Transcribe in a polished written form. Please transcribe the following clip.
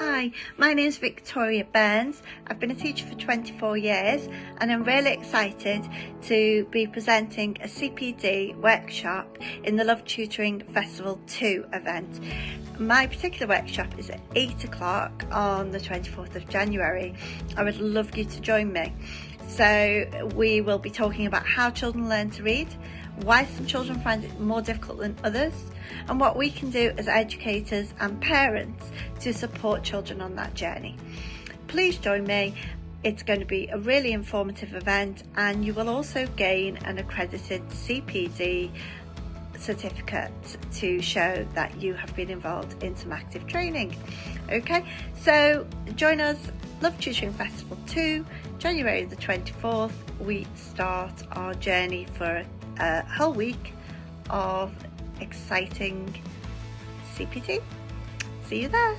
Hi, my name is Victoria Burns. I've been a teacher for 24 years and I'm really excited to be presenting a CPD workshop in the Love Tutoring Festival 2 event. My particular workshop is at 8 o'clock on the 24th of January. I would love you to join me. So we will be talking about how children learn to read, why some children find it more difficult than others, and what we can do as educators and parents to support children on that journey. Please join me. It's going to be a really informative event, and you will also gain an accredited CPD certificate to show that you have been involved in some active training. Okay, so join us, Love Tutoring Festival 2, January the 24th. We start our journey for a whole week of exciting CPD. See you there.